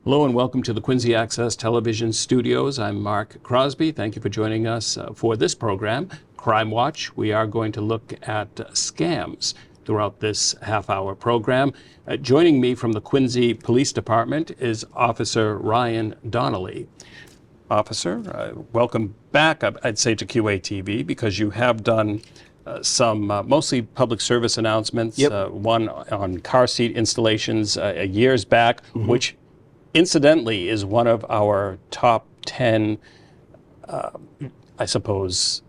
Hello and welcome to the Quincy Access Television Studios. I'm Mark Crosby. Thank you for joining us for this program, Crime Watch. We are going to look at scams throughout this half-hour program. Joining me from the Quincy Police Department is Officer Ryan Donnelly. Officer, welcome back, I'd say, to QATV, because you have done some mostly public service announcements, one on car seat installations years back, which incidentally is one of our top 10, I suppose,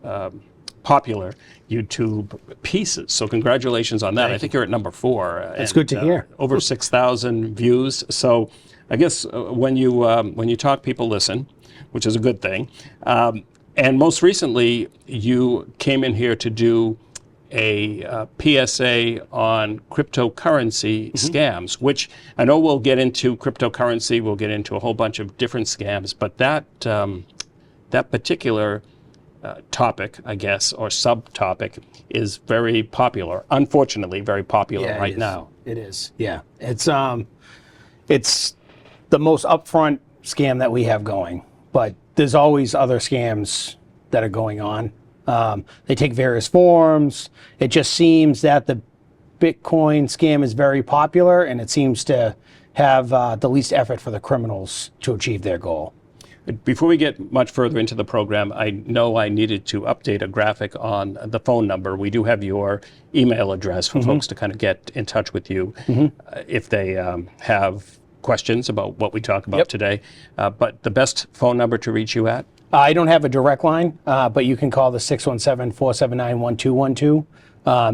popular YouTube pieces. So congratulations on that. I think you're at number 4. That's good to hear. Over 6,000 views. So I guess when you talk, people listen, which is a good thing. And most recently, you came in here to do a PSA on cryptocurrency scams, which I know we'll get into cryptocurrency, we'll get into a whole bunch of different scams, but that particular topic, I guess, or subtopic is very popular, unfortunately very popular right now. It is, yeah. It's the most upfront scam that we have going, but there's always other scams that are going on. They take various forms. It just seems that the Bitcoin scam is very popular, and it seems to have the least effort for the criminals to achieve their goal. Before we get much further into the program, I know I needed to update a graphic on the phone number. We do have your email address for folks to kind of get in touch with you if they have questions about what we talk about today. But the best phone number to reach you at? I don't have a direct line, but you can call the 617-479-1212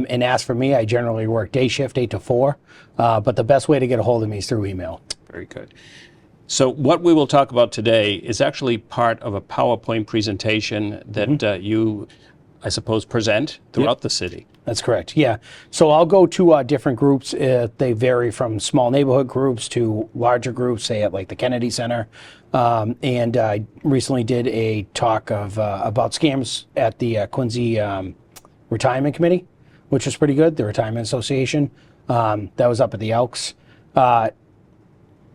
and ask for me. I generally work day shift, 8 to 4, but the best way to get a hold of me is through email. Very good. So what we will talk about today is actually part of a PowerPoint presentation that you, I suppose, present throughout the city. That's correct, yeah. So I'll go to different groups. They vary from small neighborhood groups to larger groups, say at like the Kennedy Center. And I recently did a talk about scams at the Quincy Retirement Committee, which was pretty good, the Retirement Association. That was up at the Elks.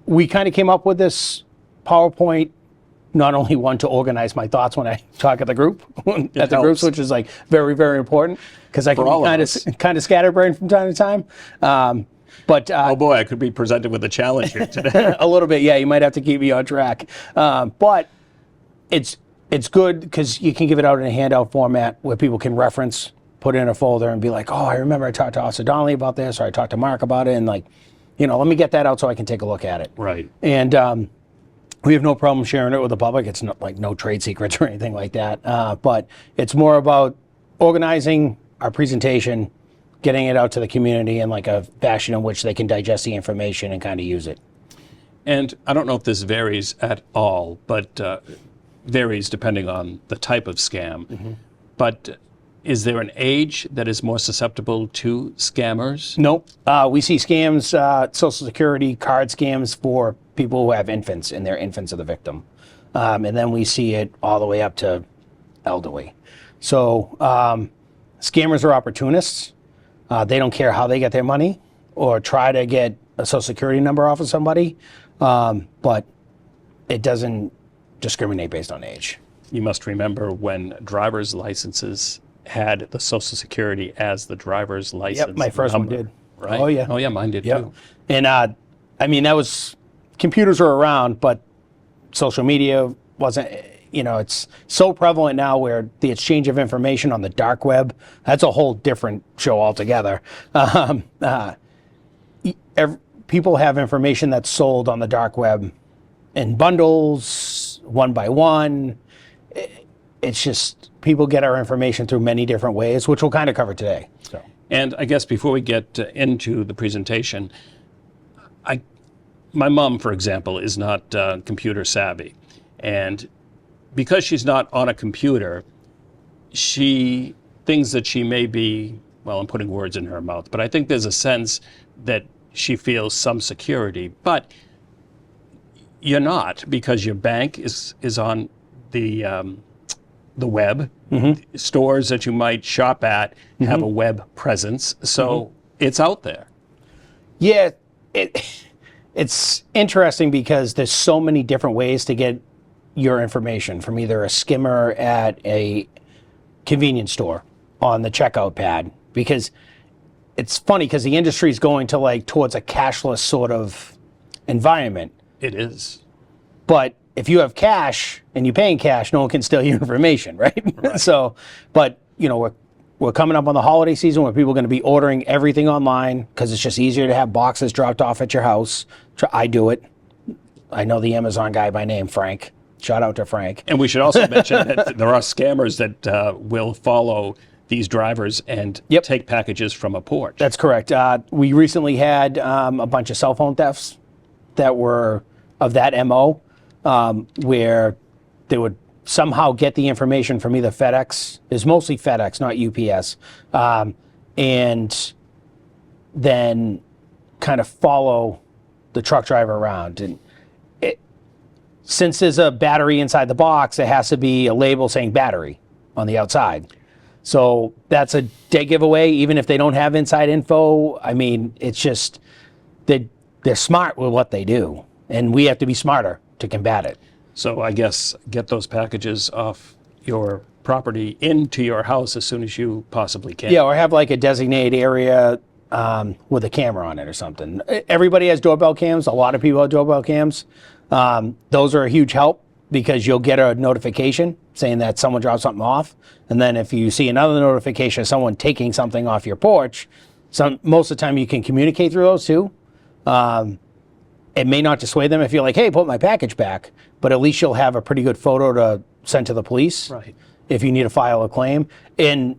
We kind of came up with this PowerPoint, not only one to organize my thoughts when I talk at the group, groups, which is like very, very important, because I can be kind of scatterbrained from time to time. But oh boy, I could be presented with a challenge here today. A little bit, yeah. You might have to keep me on track. But it's good because you can give it out in a handout format where people can reference, put it in a folder, and be like, oh, I remember I talked to Officer Donnelly about this, or I talked to Mark about it, and like, let me get that out so I can take a look at it. Right. And we have no problem sharing it with the public. It's not like no trade secrets or anything like that. But it's more about organizing our presentation, getting it out to the community in like a fashion in which they can digest the information and kind of use it. And I don't know if this varies at all, but varies depending on the type of scam. But is there an age that is more susceptible to scammers? Nope. We see scams, Social Security card scams for people who have infants, and their infants are the victim. And then we see it all the way up to elderly. So scammers are opportunists. They don't care how they get their money or try to get a Social Security number off of somebody, but it doesn't discriminate based on age. You must remember when driver's licenses had the Social Security as the driver's license. Yep, my first number, one did. Right? Oh yeah. Oh yeah, mine did too. And I mean, that was, computers were around, but social media wasn't. It's so prevalent now where the exchange of information on the dark web, that's a whole different show altogether. People have information that's sold on the dark web in bundles, one by one. It's just, people get our information through many different ways, which we'll kind of cover today. So. And I guess before we get into the presentation, my mom, for example, is not computer savvy. And because she's not on a computer, things that she may be, well, I'm putting words in her mouth, but I think there's a sense that she feels some security. But you're not, because your bank is on the web. Stores that you might shop at have a web presence, so it's out there. Yeah, it's interesting because there's so many different ways to get your information, from either a skimmer at a convenience store on the checkout pad, because it's funny because the industry is going to like towards a cashless sort of environment. It is. But if you have cash and you pay in cash, no one can steal your information, right? Right. So, but you know, we're coming up on the holiday season where people are going to be ordering everything online because it's just easier to have boxes dropped off at your house. I do it. I know the Amazon guy by name, Frank. Shout out to Frank. And we should also mention that there are scammers that will follow these drivers and Yep. take packages from a porch. That's correct. We recently had a bunch of cell phone thefts that were of that MO, where they would somehow get the information from either FedEx, it's mostly FedEx, not UPS, and then kind of follow the truck driver around. And since there's a battery inside the box, there has to be a label saying battery on the outside. So that's a dead giveaway, even if they don't have inside info. I mean, it's just they're smart with what they do, and we have to be smarter to combat it. So I guess get those packages off your property into your house as soon as you possibly can. Yeah, or have like a designated area with a camera on it or something. Everybody has doorbell cams. A lot of people have doorbell cams. Those are a huge help because you'll get a notification saying that someone dropped something off. And then if you see another notification of someone taking something off your porch, most of the time you can communicate through those too. It may not dissuade them if you're like, hey, put my package back, but at least you'll have a pretty good photo to send to the police. Right. If you need to file a claim. And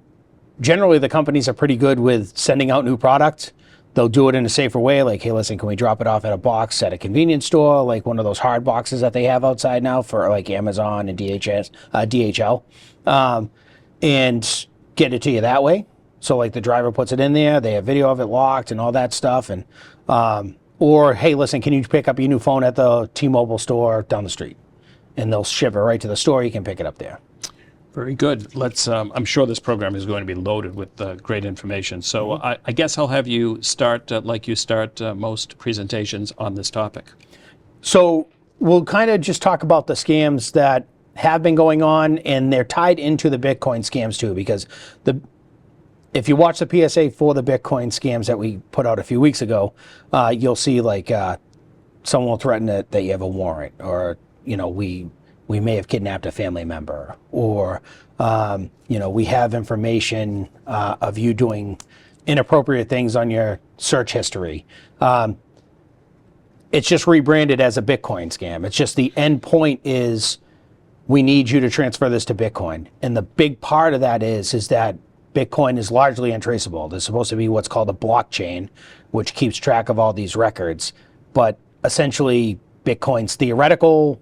generally the companies are pretty good with sending out new products. They'll do it in a safer way, like, hey, listen, can we drop it off at a box at a convenience store, like one of those hard boxes that they have outside now for like Amazon and DHL, and get it to you that way. So like the driver puts it in there, they have video of it locked and all that stuff. And or, hey, listen, can you pick up your new phone at the T-Mobile store down the street? And they'll ship it right to the store. You can pick it up there. Very good. Let's. I'm sure this program is going to be loaded with great information. So I guess I'll have you start like you start most presentations on this topic. So we'll kind of just talk about the scams that have been going on, and they're tied into the Bitcoin scams too, because if you watch the PSA for the Bitcoin scams that we put out a few weeks ago, you'll see like someone will threaten that you have a warrant, or we may have kidnapped a family member, or we have information of you doing inappropriate things on your search history. It's just rebranded as a Bitcoin scam. It's just the end point is we need you to transfer this to Bitcoin. And the big part of that is that Bitcoin is largely untraceable. There's supposed to be what's called a blockchain, which keeps track of all these records. But essentially, Bitcoin's theoretical.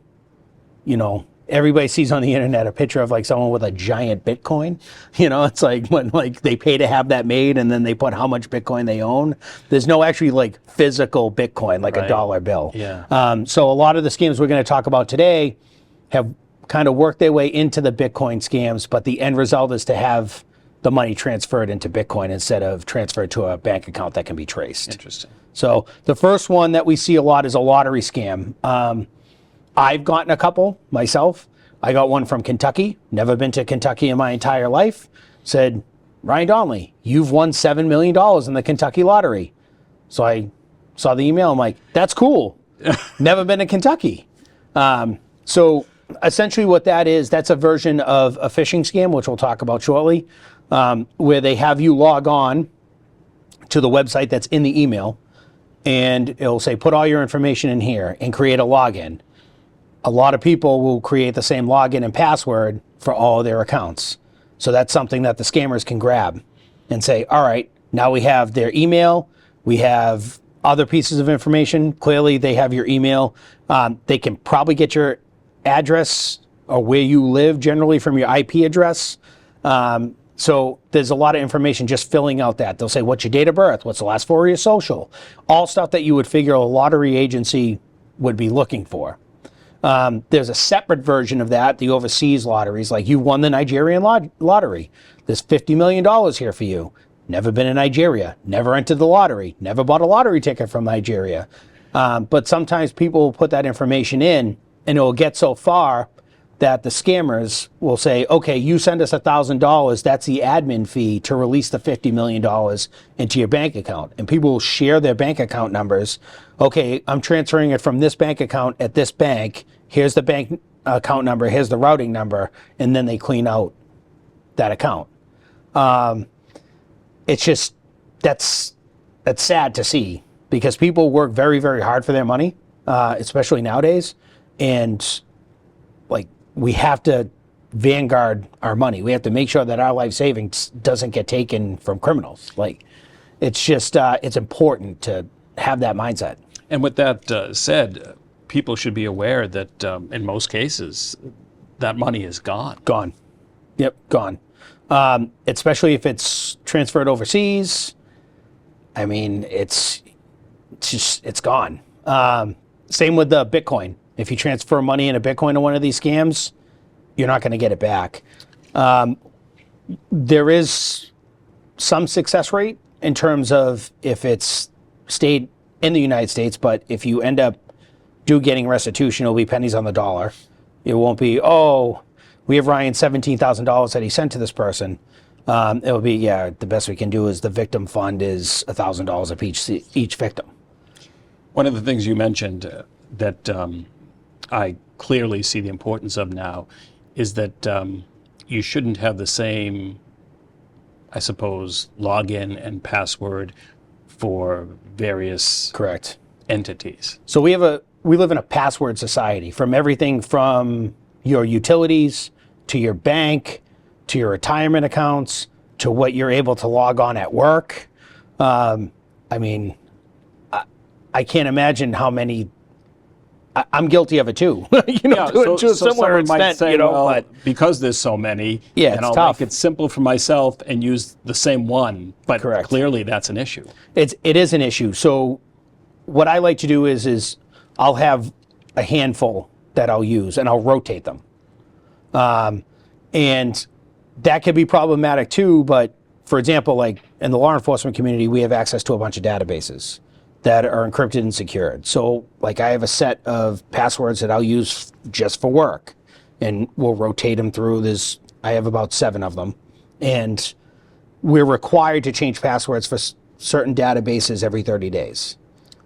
Everybody sees on the internet a picture of like someone with a giant Bitcoin. It's like when like they pay to have that made and then they put how much Bitcoin they own. There's no actually like physical Bitcoin, like Right. a dollar bill. Yeah. So a lot of the scams we're going to talk about today have kind of worked their way into the Bitcoin scams, but the end result is to have the money transferred into Bitcoin instead of transferred to a bank account that can be traced. Interesting. So the first one that we see a lot is a lottery scam. I've gotten a couple myself. I got one from Kentucky. Never been to Kentucky in my entire life. Said, Ryan Donnelly, you've won $7 million in the Kentucky lottery. So I saw the email. I'm like, that's cool. Never been to Kentucky. So essentially what that is, that's a version of a phishing scam, which we'll talk about shortly, where they have you log on to the website that's in the email, and it'll say, put all your information in here and create a login. A lot of people will create the same login and password for all of their accounts. So that's something that the scammers can grab and say, all right, now we have their email, we have other pieces of information. Clearly they have your email. They can probably get your address or where you live generally from your IP address. So there's a lot of information just filling out that. They'll say, what's your date of birth? What's the last four of your social? All stuff that you would figure a lottery agency would be looking for. There's a separate version of that, the overseas lotteries, like you won the Nigerian lottery. There's $50 million here for you. Never been in Nigeria, never entered the lottery, never bought a lottery ticket from Nigeria. But sometimes people will put that information in, and it will get so far that the scammers will say, okay, you send us $1,000, that's the admin fee to release the $50 million into your bank account. And people will share their bank account numbers. Okay, I'm transferring it from this bank account at this bank. Here's the bank account number, here's the routing number, and then they clean out that account. It's just, that's sad to see, because people work very, very hard for their money, especially nowadays. And like, we have to vanguard our money. We have to make sure that our life savings doesn't get taken from criminals. Like, it's just, it's important to have that mindset. And with that said, people should be aware that in most cases, that money is gone. Gone. Yep, gone. Especially if it's transferred overseas. I mean, it's gone. Same with the Bitcoin. If you transfer money into Bitcoin to one of these scams, you're not going to get it back. There is some success rate in terms of if it's stayed in the United States, but if you end up getting restitution, it'll be pennies on the dollar. It won't be, oh, we have Ryan $17,000 that he sent to this person. It'll be, yeah, the best we can do is the victim fund is $1,000 of each victim. One of the things you mentioned that I clearly see the importance of now is that you shouldn't have the same, I suppose, login and password for various Correct. entities. So we live in a password society, from everything from your utilities to your bank to your retirement accounts to what you're able to log on at work. I mean, I can't imagine how many. I'm guilty of it too. To a similar extent. Say, but because there's so many, yeah, and I'll tough. make it simple for myself and use the same one. But Correct. Clearly, that's an issue. It is an issue. So what I like to do is I'll have a handful that I'll use, and I'll rotate them. And that could be problematic too. But for example, like in the law enforcement community, we have access to a bunch of databases that are encrypted and secured. So like I have a set of passwords that I'll use just for work, and we'll rotate them through. I have about 7 of them, and we're required to change passwords for certain databases every 30 days.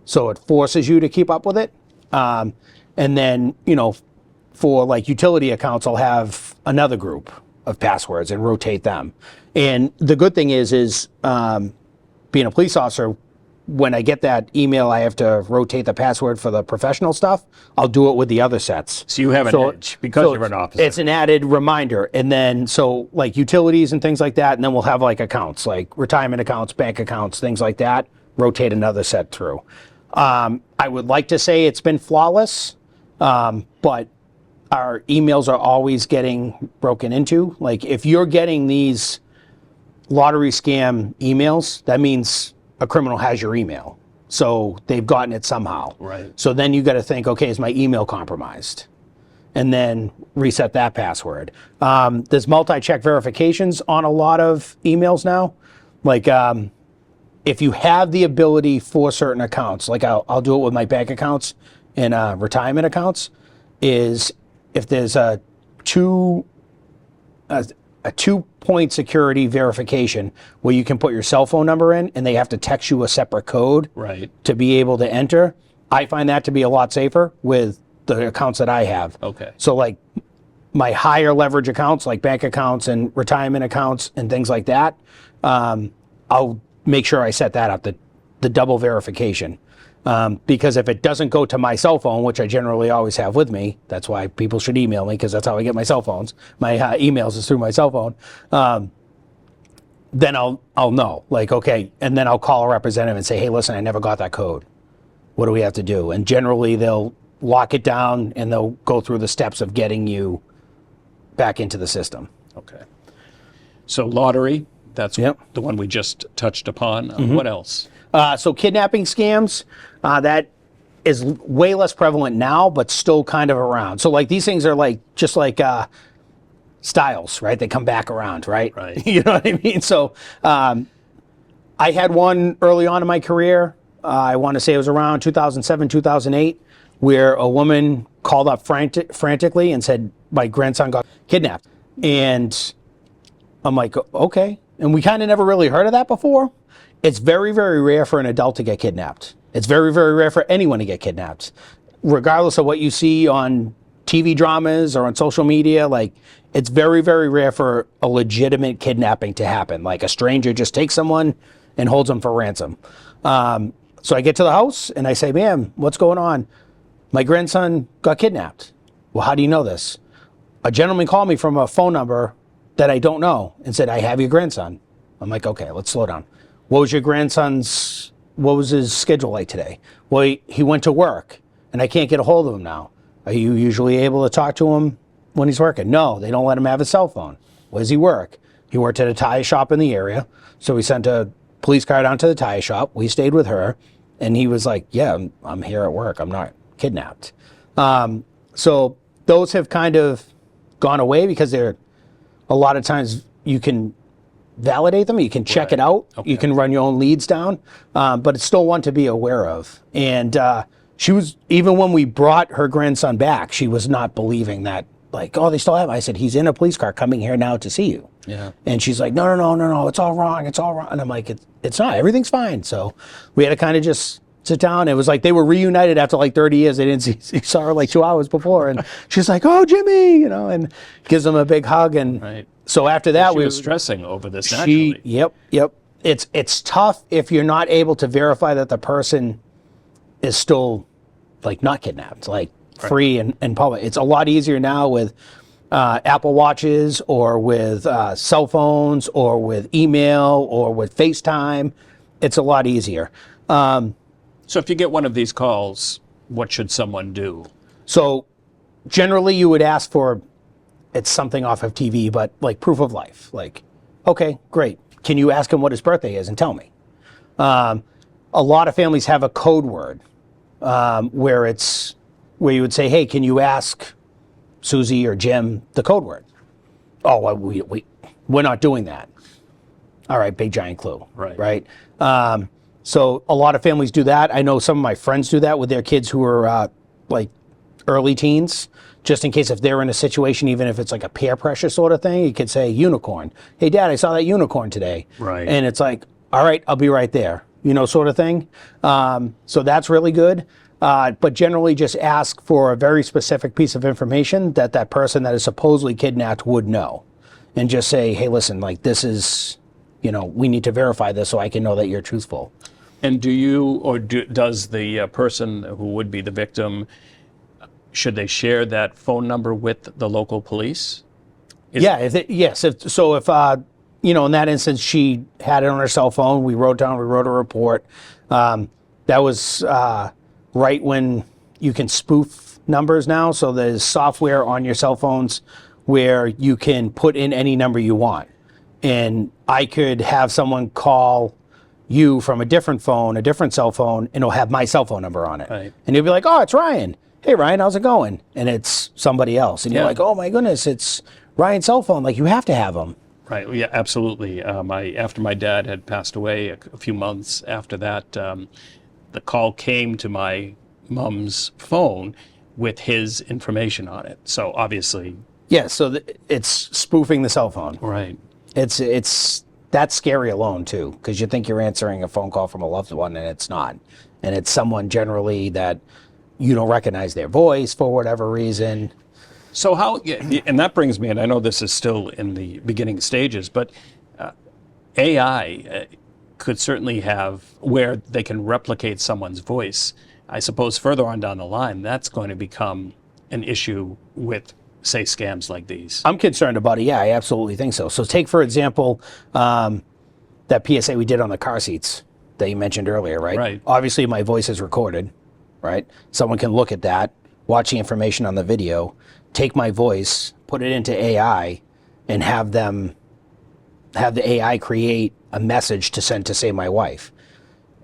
So it forces you to keep up with it. And then, for like utility accounts, I'll have another group of passwords and rotate them. And the good thing is being a police officer, when I get that email, I have to rotate the password for the professional stuff. I'll do it with the other sets. So you have an edge because you're an officer. It's an added reminder. And then, so like utilities and things like that, and then we'll have like accounts, like retirement accounts, bank accounts, things like that, rotate another set through. I would like to say it's been flawless, but our emails are always getting broken into. Like if you're getting these lottery scam emails, that means a criminal has your email. So they've gotten it somehow. Right. So then you got to think, okay, is my email compromised? And then reset that password. There's multi-check verifications on a lot of emails now. Like if you have the ability for certain accounts, like I'll do it with my bank accounts and retirement accounts, is if there's a two-point security verification where you can put your cell phone number in and they have to text you a separate code Right. to be able to enter. I find that to be a lot safer with the accounts that I have. Okay. So like my higher leverage accounts, like bank accounts and retirement accounts and things like that, I'll make sure I set that up, the double verification. Because if it doesn't go to my cell phone, which I generally always have with me, that's why people should email me, because that's how I get my cell phones. My emails is through my cell phone. Then I'll know, like, okay, and then I'll call a representative and say, hey, listen, I never got that code. What do we have to do? And generally they'll lock it down and they'll go through the steps of getting you back into the system. Okay. So lottery, that's Yep. the one we just touched upon. Mm-hmm. What else? So kidnapping scams, that is way less prevalent now, but still kind of around. So like these things are like, just like styles, right? They come back around, right? Right. You know what I mean? So I had one early on in my career. I want to say it was around 2007, 2008, where a woman called up frantically and said, my grandson got kidnapped. And I'm like, okay. And we kind of never really heard of that before. It's very, very rare for an adult to get kidnapped. It's very, very rare for anyone to get kidnapped. Regardless of what you see on TV dramas or on social media, like, it's very, very rare for a legitimate kidnapping to happen. Like a stranger just takes someone and holds them for ransom. So I get to the house and I say, ma'am, what's going on? My grandson got kidnapped. Well, how do you know this? A gentleman called me from a phone number that I don't know and said, I have your grandson. I'm like, okay, let's slow down. What was his schedule like today? Well, he went to work and I can't get a hold of him now. Are you usually able to talk to him when he's working? No, they don't let him have his cell phone. Where does he work? He worked at a tire shop in the area. So we sent a police car down to the tire shop. We stayed with her. And he was like, yeah, I'm here at work. I'm not kidnapped. So those have kind of gone away because they're a lot of times you can validate them. You can check it out. Okay. You can run your own leads down. But it's still one to be aware of. And she was, even when we brought her grandson back, she was not believing that, like, oh, they still have him. I said, he's in a police car coming here now to see you. Yeah. And she's like, no, it's all wrong. It's all wrong. And I'm like, it's not. Everything's fine. So we had to kind of just sit down. It was like they were reunited after like 30 years. They didn't see, saw her like 2 hours before. And she's like, oh, Jimmy, and gives him a big hug. And right. So after that, we were stressing over this naturally. Yep. It's tough if you're not able to verify that the person is still like not kidnapped, like free and public. It's a lot easier now with Apple Watches or with cell phones or with email or with FaceTime. It's a lot easier. So if you get one of these calls, what should someone do? So generally you would ask for, it's something off of TV, but like proof of life. Like, okay, great. Can you ask him what his birthday is and tell me? A lot of families have a code word where you would say, hey, can you ask Susie or Jim the code word? Oh, well, we're not doing that. All right, big giant clue. Right. So a lot of families do that. I know some of my friends do that with their kids who are like early teens, just in case if they're in a situation, even if it's like a peer pressure sort of thing, you could say unicorn. Hey, Dad, I saw that unicorn today. Right. And it's like, all right, I'll be right there, sort of thing. So that's really good. But generally just ask for a very specific piece of information that person that is supposedly kidnapped would know. And just say, hey, listen, like this is, we need to verify this so I can know that you're truthful. And does the person who would be the victim, should they share that phone number with the local police? Yes. If in that instance, she had it on her cell phone. We wrote a report. That was right when you can spoof numbers now. So there's software on your cell phones where you can put in any number you want. And I could have someone call you from a different cell phone, and it'll have my cell phone number on it. Right. And you'll be like, oh, it's Ryan. Hey, Ryan, how's it going? And it's somebody else. And you're like, oh, my goodness, it's Ryan's cell phone. Like, you have to have them. Right. Yeah, absolutely. After my dad had passed away, a few months after that, the call came to my mom's phone with his information on it. So obviously. Yeah, so it's spoofing the cell phone. Right. It's that's scary alone, too, because you think you're answering a phone call from a loved one, and it's not. And it's someone generally that you don't recognize their voice for whatever reason. So and that brings me, and I know this is still in the beginning stages, but AI could certainly have where they can replicate someone's voice. I suppose further on down the line, that's going to become an issue with, say, scams like these. I'm concerned about it. Yeah, I absolutely think so. So take, for example, that PSA we did on the car seats that you mentioned earlier, right? Right. Obviously, my voice is recorded, right? Someone can look at that, watch the information on the video, take my voice, put it into AI, and have the AI create a message to send to, say, my wife.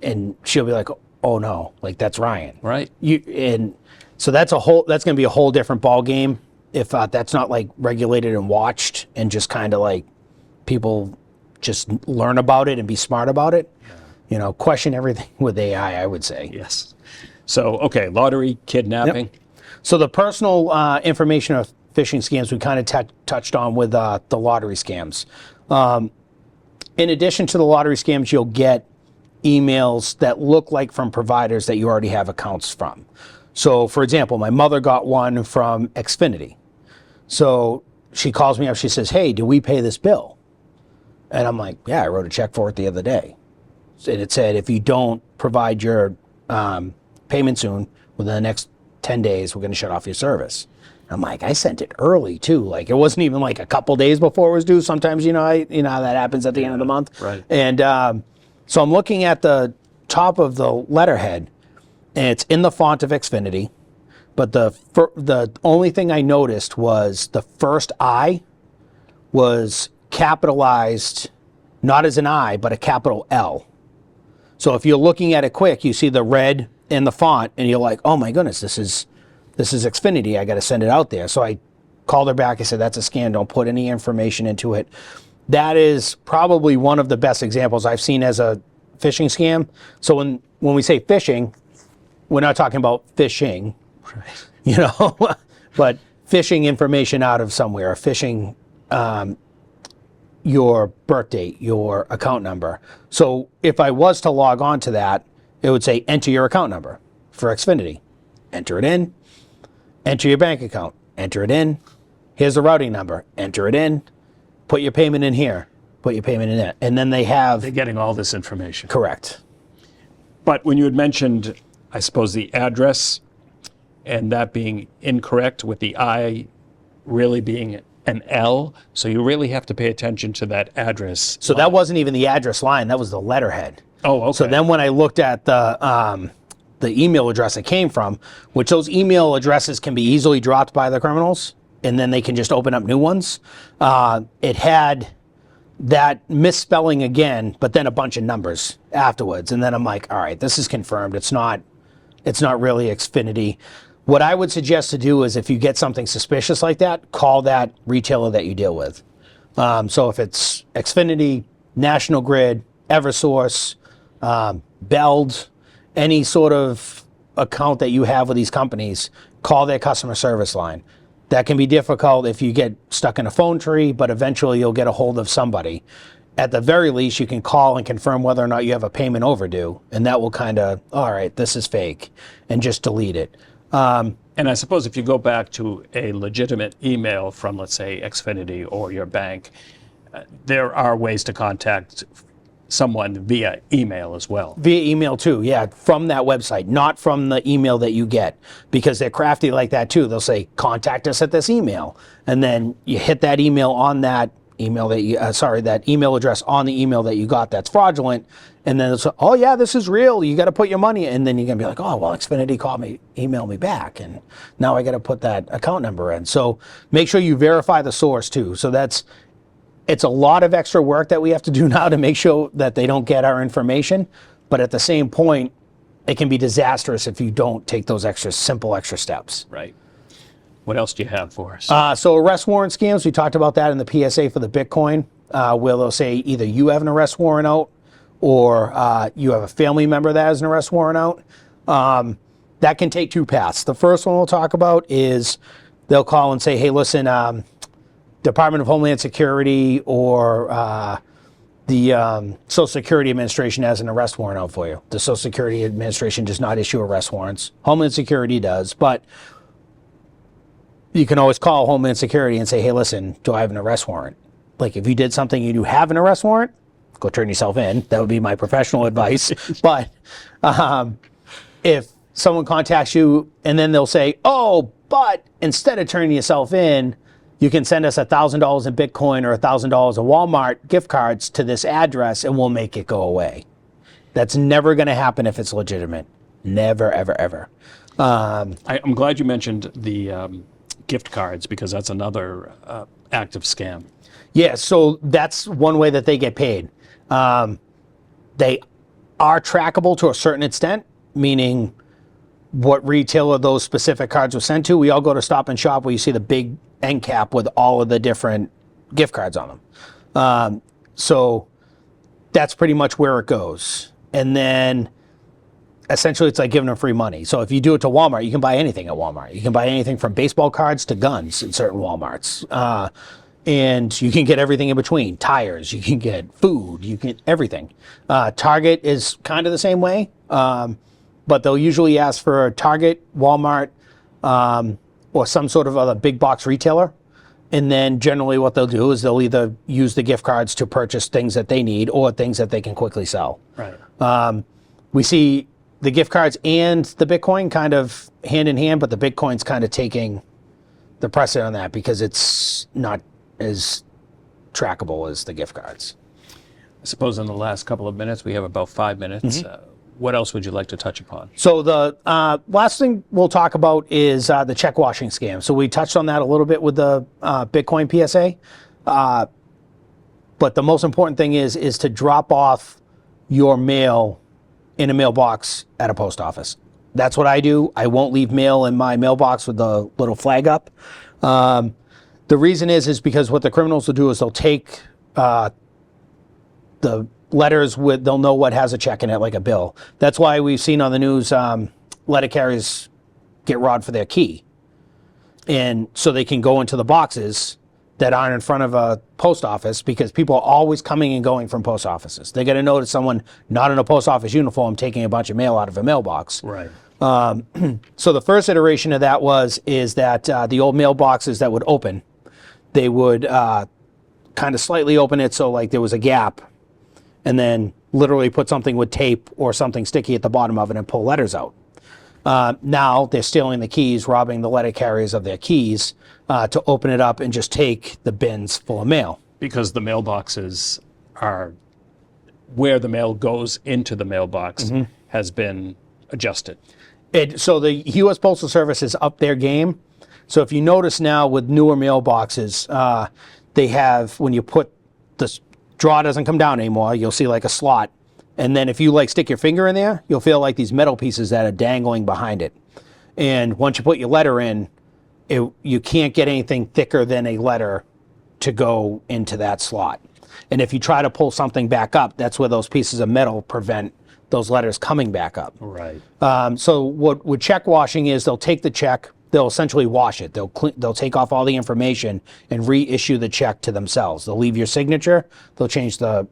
And she'll be like, oh no, like that's Ryan. Right. And so that's going to be a whole different ball game if that's not like regulated and watched and just kind of like people just learn about it and be smart about it. question everything with AI, I would say. Yes. So, okay, lottery, kidnapping. So the personal information of phishing scams we kind of touched on with the lottery scams. In addition to the lottery scams, you'll get emails that look like from providers that you already have accounts from. So, for example, my mother got one from Xfinity. So she calls me up, she says, hey, do we pay this bill? And I'm like, yeah, I wrote a check for it the other day. And it said, if you don't provide your payment soon, within the next 10 days, we're going to shut off your service. I'm like, I sent it early too. Like, it wasn't even like a couple days before it was due. Sometimes, how that happens at the end of the month. Right. And so I'm looking at the top of the letterhead, and it's in the font of Xfinity. But the only thing I noticed was the first I was capitalized, not as an I, but a capital L. So if you're looking at it quick, you see the red in the font, and you're like, oh my goodness, this is Xfinity. I got to send it out there. So I called her back. I said, that's a scam. Don't put any information into it. That is probably one of the best examples I've seen as a phishing scam. So when we say phishing, we're not talking about phishing, right. but phishing information out of somewhere, or phishing your birth date, your account number. So if I was to log on to that, it would say, enter your account number for Xfinity. Enter it in. Enter your bank account. Enter it in. Here's the routing number. Enter it in. Put your payment in here. Put your payment in there. And then they're getting all this information. Correct. But when you had mentioned, I suppose, the address and that being incorrect with the I really being an L, so you really have to pay attention to that address. So that wasn't even the address line. That was the letterhead. Oh, okay. So then when I looked at the email address it came from, which those email addresses can be easily dropped by the criminals, and then they can just open up new ones. It had that misspelling again, but then a bunch of numbers afterwards. And then I'm like, all right, this is confirmed. It's not really Xfinity. What I would suggest to do is if you get something suspicious like that, call that retailer that you deal with. So if it's Xfinity, National Grid, Eversource, Beld, any sort of account that you have with these companies, call their customer service line. That can be difficult if you get stuck in a phone tree, but eventually you'll get a hold of somebody. At the very least, you can call and confirm whether or not you have a payment overdue, and that will kind of, all right, this is fake, and just delete it. And I suppose if you go back to a legitimate email from, let's say, Xfinity or your bank, there are ways to contact someone via email as well. Via email too, yeah, from that website, not from the email that you get, because they're crafty like that too. They'll say, contact us at this email, and then you hit that email on that email that email address on the email that you got that's fraudulent, and then it's, oh yeah, this is real, you got to put your money, and then you're gonna be like, oh well, Xfinity called me, emailed me back, and now I got to put that account number in. So make sure you verify the source too. So it's a lot of extra work that we have to do now to make sure that they don't get our information, but at the same point, it can be disastrous if you don't take those simple extra steps. Right. What else do you have for us? So arrest warrant scams, we talked about that in the PSA for the Bitcoin, where they'll say either you have an arrest warrant out or you have a family member that has an arrest warrant out. That can take two paths. The first one we'll talk about is they'll call and say, hey, listen, Department of Homeland Security or the Social Security Administration has an arrest warrant out for you. The Social Security Administration does not issue arrest warrants. Homeland Security does, but you can always call Homeland Security and say, hey, listen, do I have an arrest warrant? Like if you did something you do have an arrest warrant, go turn yourself in. That would be my professional advice. But if someone contacts you and then they'll say, oh, but instead of turning yourself in, you can send us $1,000 in Bitcoin or $1,000 in Walmart gift cards to this address and we'll make it go away. That's never going to happen if it's legitimate. Never, ever, ever. I'm glad you mentioned the gift cards because that's another active scam. Yeah, so that's one way that they get paid. They are trackable to a certain extent, meaning what retailer those specific cards were sent to. We all go to Stop and Shop where you see the big end cap with all of the different gift cards on them. So that's pretty much where it goes. and then essentially it's like giving them free money. So if you do it to Walmart, you can buy anything at Walmart. You can buy anything from baseball cards to guns in certain Walmarts. And you can get everything in between. Tires, you can get food, you can everything. Target is kind of the same way, but they'll usually ask for a Target, Walmart, or some sort of other big box retailer. And then generally what they'll do is they'll either use the gift cards to purchase things that they need or things that they can quickly sell. Right. We see the gift cards and the Bitcoin kind of hand in hand, but the Bitcoin's kind of taking the precedent on that because it's not as trackable as the gift cards. I suppose in the last couple of minutes, we have about 5 minutes. What else would you like to touch upon? So the last thing we'll talk about is the check washing scam. So we touched on that a little bit with the Bitcoin PSA. But the most important thing is to drop off your mail in a mailbox at a post office. That's what I do. I won't leave mail in my mailbox with the little flag up. The reason is because what the criminals will do is they'll take the letters they'll know what has a check in it, like a bill. That's why we've seen on the news letter carriers get robbed for their key. And so they can go into the boxes that aren't in front of a post office because people are always coming and going from post offices. They're going to notice someone not in a post office uniform taking a bunch of mail out of a mailbox. Right. So the first iteration of that is that the old mailboxes that would open, they would kind of slightly open it so like there was a gap and then literally put something with tape or something sticky at the bottom of it and pull letters out. Now they're stealing the keys, robbing the letter carriers of their keys to open it up and just take the bins full of mail. Because the mailboxes are where the mail goes into the mailbox has been adjusted. So the U.S. Postal Service has upped their game. So if you notice now with newer mailboxes, they have, when you put the drawer doesn't come down anymore, you'll see like a slot. And then if you like stick your finger in there, you'll feel like these metal pieces that are dangling behind it. And once you put your letter in, you can't get anything thicker than a letter to go into that slot. And if you try to pull something back up, that's where those pieces of metal prevent those letters coming back up. Right. So what with check washing is they'll take the check, they'll essentially wash it. They'll take off all the information and reissue the check to themselves. They'll leave your signature, they'll change the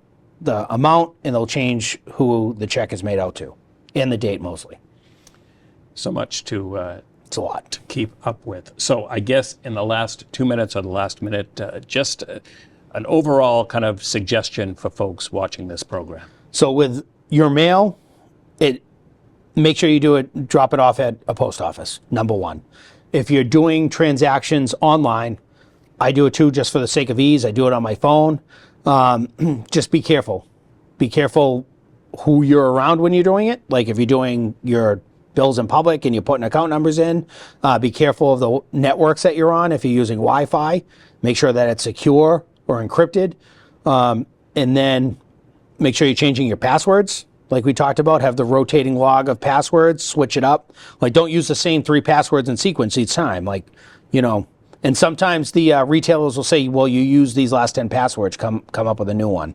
amount, and they'll change who the check is made out to, and the date mostly. So much to It's a lot to keep up with. So I guess in the last 2 minutes or the last minute, just an overall kind of suggestion for folks watching this program. So with your mail, make sure you drop it off at a post office, number one. If you're doing transactions online, I do it too just for the sake of ease. I do it on my phone. Just be careful. Be careful who you're around when you're doing it. Like if you're doing your bills in public and you're putting account numbers in, be careful of the networks that you're on. If you're using Wi-Fi, make sure that it's secure or encrypted. And then make sure you're changing your passwords. Like we talked about, have the rotating log of passwords, switch it up. Like don't use the same 3 passwords in sequence each time. Like, and sometimes the retailers will say, well, you use these last 10 passwords, come up with a new one.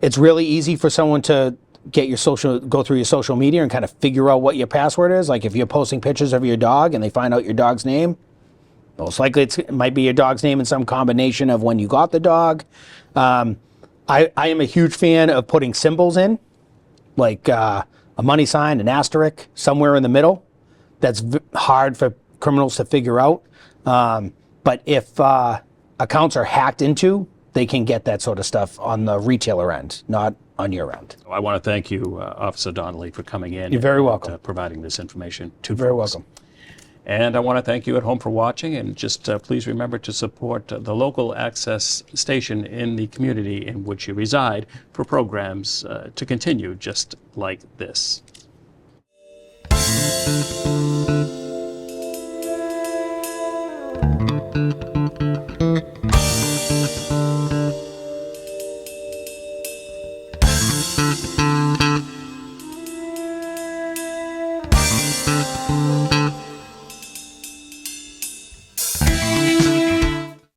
It's really easy for someone to go through your social media and kind of figure out what your password is. Like if you're posting pictures of your dog and they find out your dog's name, most likely it might be your dog's name in some combination of when you got the dog. I am a huge fan of putting symbols in, like a money sign, an asterisk, somewhere in the middle. That's hard for criminals to figure out. But if accounts are hacked into, they can get that sort of stuff on the retailer end, not on your end. I want to thank you, Officer Donnelly, for coming in. You're very welcome. And providing this information to You're very folks. welcome. And I want to thank you at home for watching, and just please remember to support the local access station in the community in which you reside for programs to continue just like this.